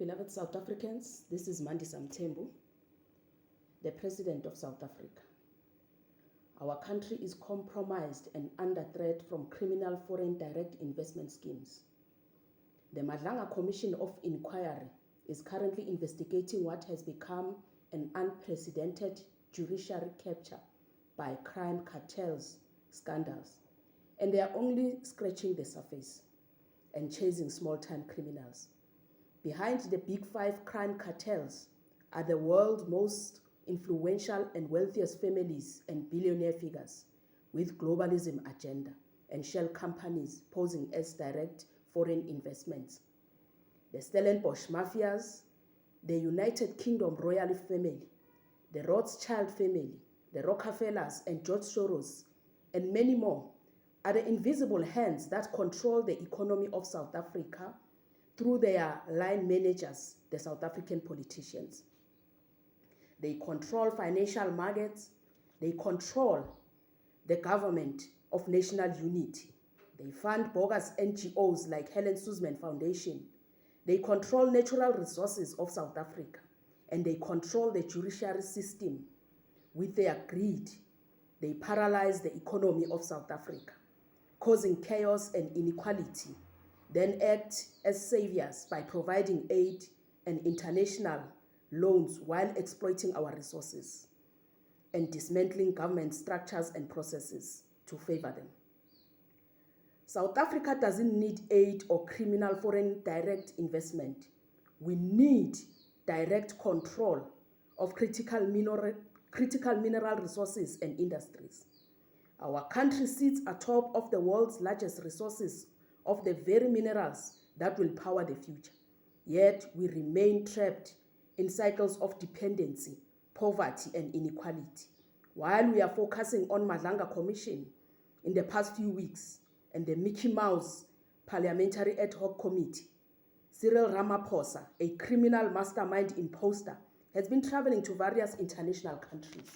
Beloved South Africans, this is Mandisa Mthembu, the President of South Africa. Our country is compromised and under threat from criminal foreign direct investment schemes. The Madlanga Commission of Inquiry is currently investigating what has become an unprecedented judiciary capture by crime cartels scandals, and they are only scratching the surface and chasing small-time criminals. Behind the big five crime cartels are the world's most influential and wealthiest families and billionaire figures with globalism agenda and shell companies posing as direct foreign investments. The Stellenbosch mafias, the United Kingdom royal family, the Rothschild family, the Rockefellers and George Soros, and many more are the invisible hands that control the economy of South Africa through their line managers, the South African politicians. They control financial markets, they control the government of national unity. They fund bogus NGOs like Helen Suzman Foundation. They control natural resources of South Africa, and they control the judiciary system. With their greed, they paralyze the economy of South Africa, causing chaos and inequality, then act as saviors by providing aid and international loans while exploiting our resources and dismantling government structures and processes to favor them. South Africa doesn't need aid or criminal foreign direct investment. We need direct control of critical mineral resources and industries. Our country sits atop of the world's largest resources of the very minerals that will power the future. Yet we remain trapped in cycles of dependency, poverty, and inequality. While we are focusing on Madlanga Commission in the past few weeks and the Mickey Mouse Parliamentary Ad Hoc Committee, Cyril Ramaphosa, a criminal mastermind imposter, has been traveling to various international countries.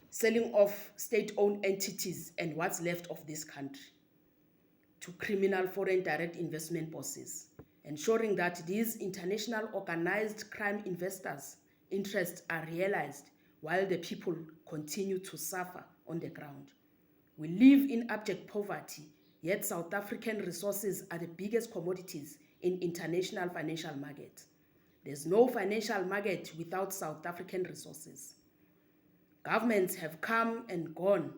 Selling off state-owned entities and what's left of this country to criminal foreign direct investment bosses, ensuring that these international organized crime investors' interests are realized while the people continue to suffer on the ground. We live in abject poverty, yet South African resources are the biggest commodities in international financial markets. There's no financial market without South African resources. Governments have come and gone,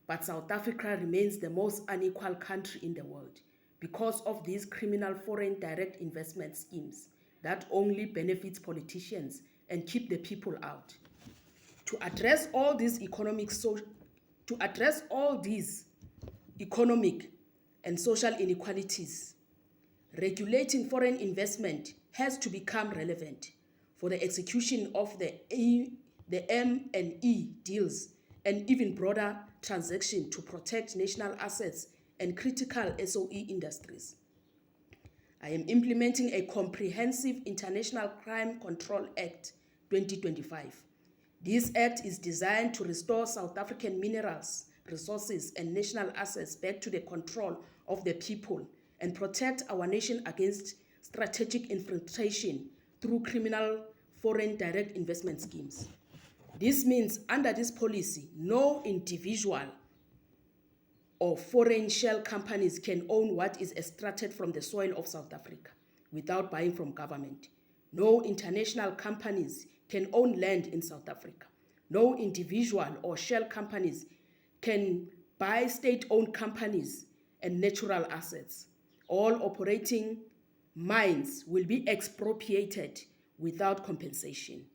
but South Africa remains the most unequal country in the world because of these criminal foreign direct investment schemes that only benefits politicians and keep the people out. To address all these economic and social inequalities, regulating foreign investment has to become relevant for the execution of the M&E deals and even broader transaction to protect national assets and critical SOE industries. I am implementing a comprehensive International Crime Control Act 2025. This act is designed to restore South African minerals, resources, and national assets back to the control of the people and protect our nation against strategic infiltration through criminal foreign direct investment schemes. This means under this policy, no individual or foreign shell companies can own what is extracted from the soil of South Africa without buying from government. No international companies can own land in South Africa. No individual or shell companies can buy state-owned companies and natural assets. All operating mines will be expropriated without compensation.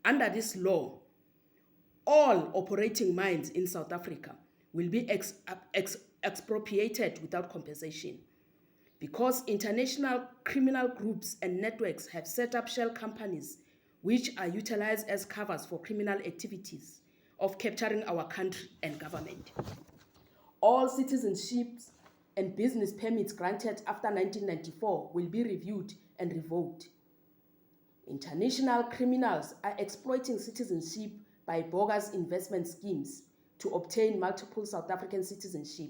Under this law, all operating mines in South Africa will be expropriated without compensation. Because international criminal groups and networks have set up shell companies which are utilized as covers for criminal activities of capturing our country and government. All citizenships and business permits granted after 1994 will be reviewed and revoked. International criminals are exploiting citizenship by bogus investment schemes to obtain multiple South African citizenship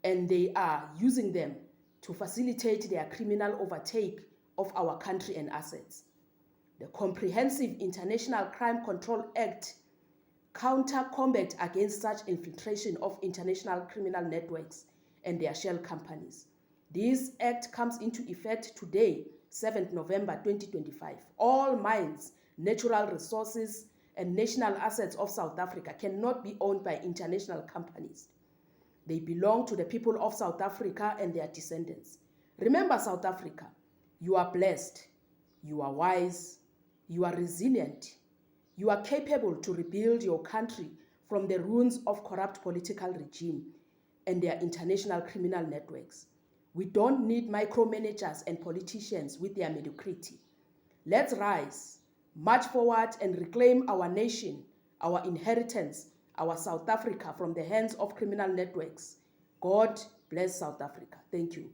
and they are using them to facilitate their criminal overtake of our country and assets. The Comprehensive International Crime Control Act counter combat against such infiltration of international criminal networks and their shell companies. This act comes into effect today, 7th November 2025. All mines, natural resources, and national assets of South Africa cannot be owned by international companies. They belong to the people of South Africa and their descendants. Remember, South Africa, you are blessed, you are wise, you are resilient, you are capable to rebuild your country from the ruins of corrupt political regime and their international criminal networks. We don't need micromanagers and politicians with their mediocrity. Let's rise, march forward, and reclaim our nation, our inheritance, our South Africa from the hands of criminal networks. God bless South Africa. Thank you.